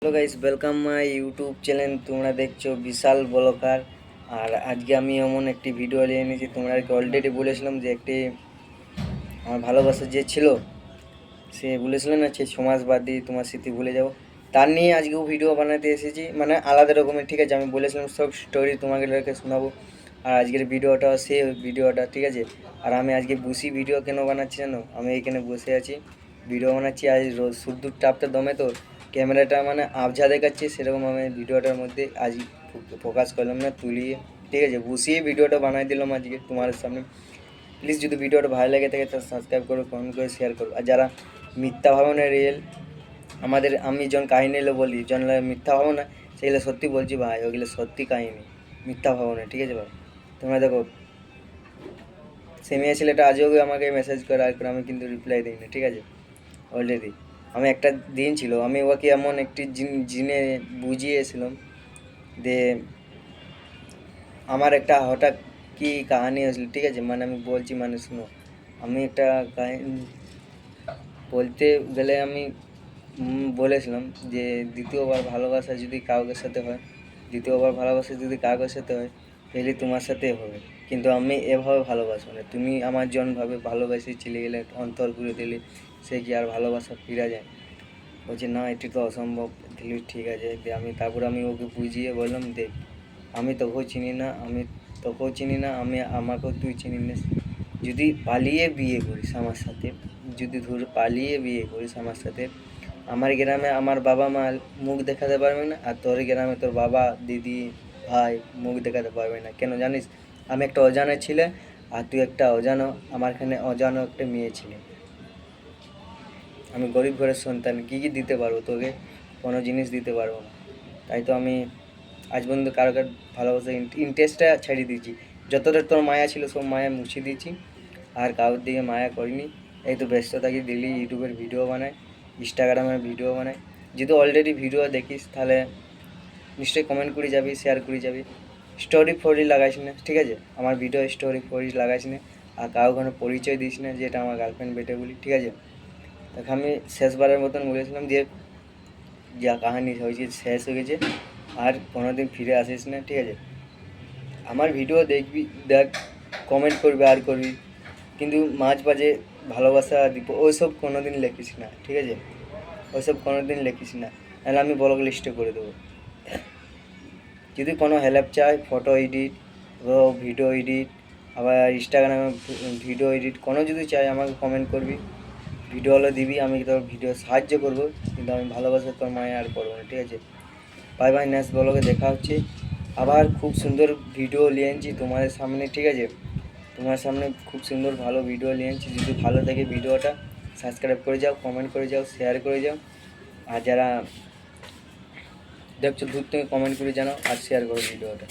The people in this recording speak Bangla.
Hello guys, welcome my YouTube channel. তোমরা দেখছো বিশাল ব্লগার। আর আজকে আমি এমন একটি ভিডিও নিয়ে এনেছি। তোমরা অলরেডি বলেছিলাম যে একটি আমার ভালোবাসা যে ছিল, সে বলেছিল না সে সমাজ বাদ দিয়ে তোমার স্মৃতি ভুলে যাবো, তার নিয়ে আজকেও ভিডিও বানাতে এসেছি। মানে আলাদা রকমের, ঠিক আছে। আমি বলেছিলাম সব স্টোরি তোমাকে শোনাবো। আর আজকের ভিডিওটা সে ভিডিওটা, ঠিক আছে। আর আমি আজকে বসি ভিডিও কেন বানাচ্ছি জানো? আমি এখানে বসে আছি, ভিডিও বানাচ্ছি। আজ সূর্যের তাপটা দমে তো ক্যামেরাটা মানে আবঝা দেখাচ্ছে, সেরকম আমি ভিডিওটার মধ্যে আজ ফোকাস করলাম না, তুলিয়ে, ঠিক আছে, বসিয়ে ভিডিওটা বানাই দিলাম আজকে তোমার সামনে। প্লিজ যদি ভিডিওটা ভালো লাগে থাকে তো সাবস্ক্রাইব করো, কমেন্ট করে শেয়ার করো। আর যারা মিথ্যা ভাবনা রিয়েল আমাদের, আমি যখন কাহিনী এলো বলি, যখন মিথ্যা ভাবনা সেগুলো সত্যি বলছি ভাই, ওগুলো সত্যি কাহিনী, মিথ্যা ভাবনা, ঠিক আছে ভাই। তোমরা দেখো, সে মেয়ে ছেলেটা আজও আমাকে মেসেজ করে, আর আমি কিন্তু রিপ্লাই দিই না, ঠিক আছে। অলরেডি আমি একটা দিন ছিল, আমি ওকে এমন একটি জিনে বুঝিয়েছিলাম যে আমার একটা হঠাৎ কি কাহিনী হয়েছিল, ঠিক আছে। মানে আমি বলছি, মানে শুনো, আমি একটা কাহিনী বলতে গেলে আমি বলেছিলাম যে দ্বিতীয়বার ভালোবাসা যদি কাউকে সাথে হয়, দ্বিতীয়বার ভালোবাসা যদি কাউকের সাথে হয় তাহলে তোমার সাথে হবে। কিন্তু আমি এভাবে ভালোবাসবো না। তুমি আমার জনভাবে ভালোবাসি চলে গেলে, অন্তর করে দিলে, সে কি আর ভালোবাসা ফিরা যায়? বলছে না, এটি তো অসম্ভব। দিলি ঠিক আছে। তারপর আমি ওকে বুঝিয়ে বললাম, দেখ, আমি তোকেও চিনি না, আমি আমাকেও তুই চিনি না। যদি পালিয়ে বিয়ে করিস আমার সাথে, যদি ধর পালিয়ে বিয়ে করিস আমার সাথে, আমার গ্রামে আমার বাবা মা মুখ দেখাতে পারবে না, আর তোর গ্রামে তোর বাবা দিদি ভাই মুখ দেখাতে পারবে না। কেন জানিস? আমি একটা অজানা ছিলে, আর তুই একটা অজানো, আমার এখানে অজানো একটা মেয়ে ছিলে। আমি গরিব ঘরের সন্তান, কী কী দিতে পারবো তোকে? কোনো জিনিস দিতে পারবো না। তাই তো আমি আজ পর্যন্ত কারো ভালোবাসা ইন্টারেস্টটা ছেড়ে দিয়েছি। যতটা তোর মায়া ছিল সব মায়া মুছে দিয়েছি, আর কারোর দিকে মায়া করিনি। এই তো ব্যস্ত থাকি, ডেলি ইউটিউবের ভিডিও বানাই, ইনস্টাগ্রামের ভিডিও বানাই। যদি অলরেডি ভিডিও দেখিস তাহলে নিশ্চয়ই কমেন্ট করে যাবি, শেয়ার করে যাবি। স্টোরি ফোরি লাগাইস না, ঠিক আছে। আমার ভিডিও স্টোরি ফোরি লাগাইস না, আর কারো কোনো পরিচয় দিস না যে এটা আমার গার্লফ্রেন্ড বেটে বলি, ঠিক আছে। তাকে আমি শেষবারের মতন বলেছিলাম যে যা কাহিনী হয়েছে শেষ হয়ে গেছে, আর কোনোদিন ফিরে আসিস না, ঠিক আছে। আমার ভিডিও দেখবি, দেখ, কমেন্ট করবি আর করবি, কিন্তু মাঝ মাঝে ভালোবাসা দিব ওইসব কোনোদিন লেখিস না, ঠিক আছে। ওইসব কোনোদিন লেখিস না, নাহলে আমি ব্লক লিস্টে করে দেবো। যদি কোনো হেল্প চাই, ফটো এডিট ও ভিডিও এডিট, আবার ইনস্টাগ্রামে ভিডিও এডিট কোনো যদি চাই, আমাকে কমেন্ট করবি, ভিডিও হলে দিবি, আমি তোর ভিডিও সাহায্য করবো। কিন্তু আমি ভালোবাসা তোর মায়ে আর করবো না, ঠিক আছে। বাই বাই, নেক্সট ব্লগে দেখা হচ্ছে। আবার খুব সুন্দর ভিডিও নিয়ে আনছি তোমাদের সামনে, ঠিক আছে। তোমার সামনে খুব সুন্দর ভালো ভিডিও নিয়ে আনছি। যদি ভালো থাকে ভিডিওটা সাবস্ক্রাইব করে যাও, কমেন্ট করে যাও, শেয়ার করে যাও। আর যারা দেখছো দূর থেকে কমেন্ট করে জানাও আর শেয়ার করো ভিডিওটা।